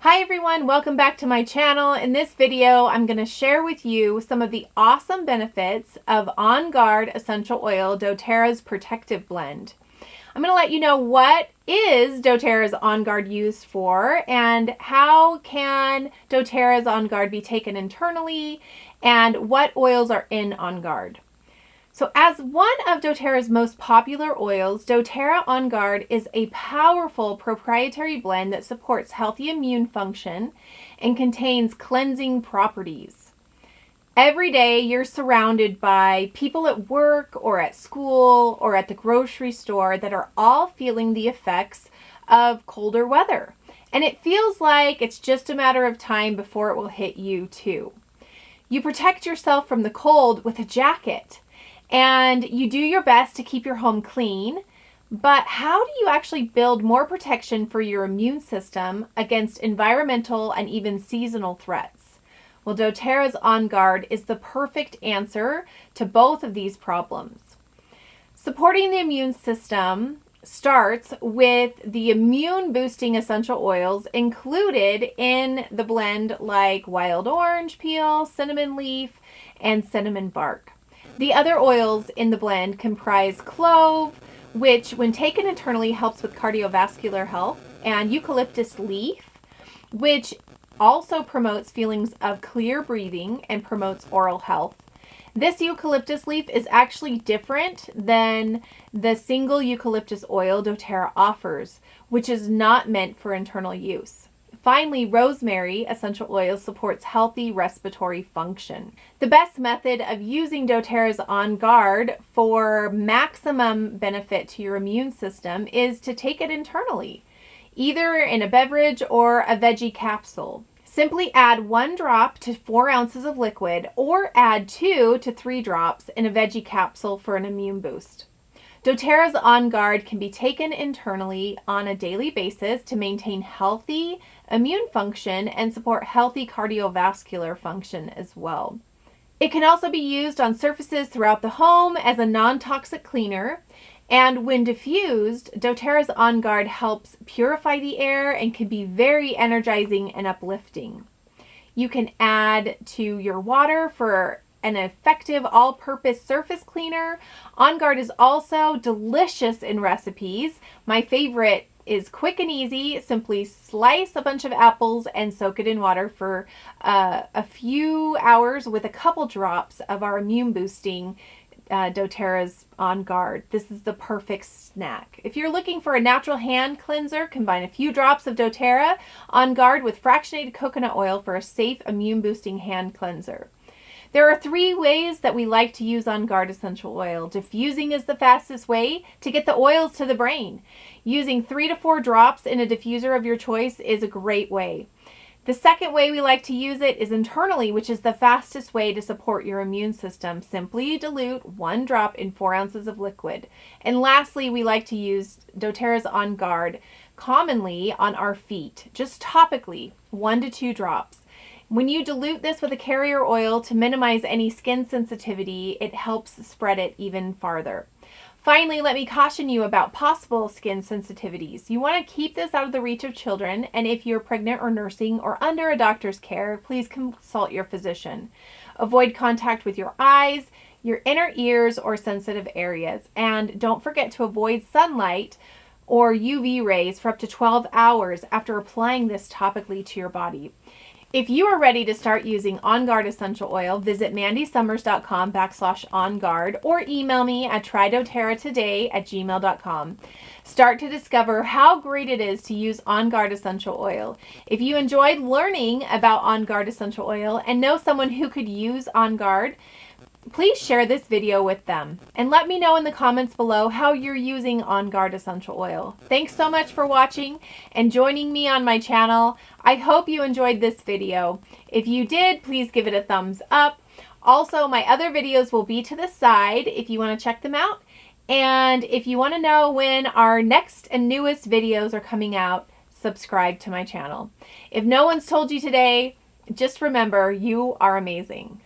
Hi everyone, welcome back to my channel. In this video, I'm going to share with you some of the awesome benefits of OnGuard Essential Oil, doTERRA's protective blend. I'm going to let you know what is doTERRA's OnGuard used for and how can doTERRA's OnGuard be taken internally and what oils are in OnGuard. So as one of doTERRA's most popular oils, doTERRA OnGuard is a powerful proprietary blend that supports healthy immune function and contains cleansing properties. Every day you're surrounded by people at work or at school or at the grocery store that are all feeling the effects of colder weather. And it feels like it's just a matter of time before it will hit you too. You protect yourself from the cold with a jacket. And you do your best to keep your home clean, but how do you actually build more protection for your immune system against environmental and even seasonal threats? Well, doTERRA's OnGuard is the perfect answer to both of these problems. Supporting the immune system starts with the immune boosting essential oils included in the blend like wild orange peel, cinnamon leaf, and cinnamon bark. The other oils in the blend comprise clove, which when taken internally helps with cardiovascular health, and eucalyptus leaf, which also promotes feelings of clear breathing and promotes oral health. This eucalyptus leaf is actually different than the single eucalyptus oil doTERRA offers, which is not meant for internal use. Finally, Rosemary Essential Oil supports healthy respiratory function. The best method of using doTERRA's OnGuard for maximum benefit to your immune system is to take it internally, either in a beverage or a veggie capsule. Simply add 1 drop to 4 ounces of liquid or add 2 to 3 drops in a veggie capsule for an immune boost. doTERRA's OnGuard can be taken internally on a daily basis to maintain healthy immune function and support healthy cardiovascular function as well. It can also be used on surfaces throughout the home as a non-toxic cleaner, and when diffused, doTERRA's OnGuard helps purify the air and can be very energizing and uplifting. You can add to your water for an effective all-purpose surface cleaner. OnGuard is also delicious in recipes. My favorite is quick and easy. Simply slice a bunch of apples and soak it in water for a few hours with a couple drops of our immune boosting doTERRA's OnGuard. This is the perfect snack. If you're looking for a natural hand cleanser, combine a few drops of doTERRA OnGuard with fractionated coconut oil for a safe immune boosting hand cleanser. There are 3 ways that we like to use OnGuard Essential Oil. Diffusing is the fastest way to get the oils to the brain. Using 3 to 4 drops in a diffuser of your choice is a great way. The second way we like to use it is internally, which is the fastest way to support your immune system. Simply dilute 1 drop in 4 ounces of liquid. And lastly, we like to use doTERRA's OnGuard commonly on our feet, just topically, 1 to 2 drops. When you dilute this with a carrier oil to minimize any skin sensitivity, it helps spread it even farther. Finally, let me caution you about possible skin sensitivities. You want to keep this out of the reach of children, and if you're pregnant or nursing or under a doctor's care, please consult your physician. Avoid contact with your eyes, your inner ears, or sensitive areas. And don't forget to avoid sunlight or UV rays for up to 12 hours after applying this topically to your body. If you are ready to start using OnGuard Essential Oil, visit mandysummers.com/OnGuard or email me at trydoterratoday@gmail.com. Start to discover how great it is to use OnGuard Essential Oil. If you enjoyed learning about OnGuard Essential Oil and know someone who could use OnGuard, please share this video with them and let me know in the comments below how you're using OnGuard Essential Oil. Thanks so much for watching and joining me on my channel. I hope you enjoyed this video. If you did, please give it a thumbs up. Also, my other videos will be to the side if you want to check them out. And if you want to know when our next and newest videos are coming out, subscribe to my channel. If no one's told you today, just remember you are amazing.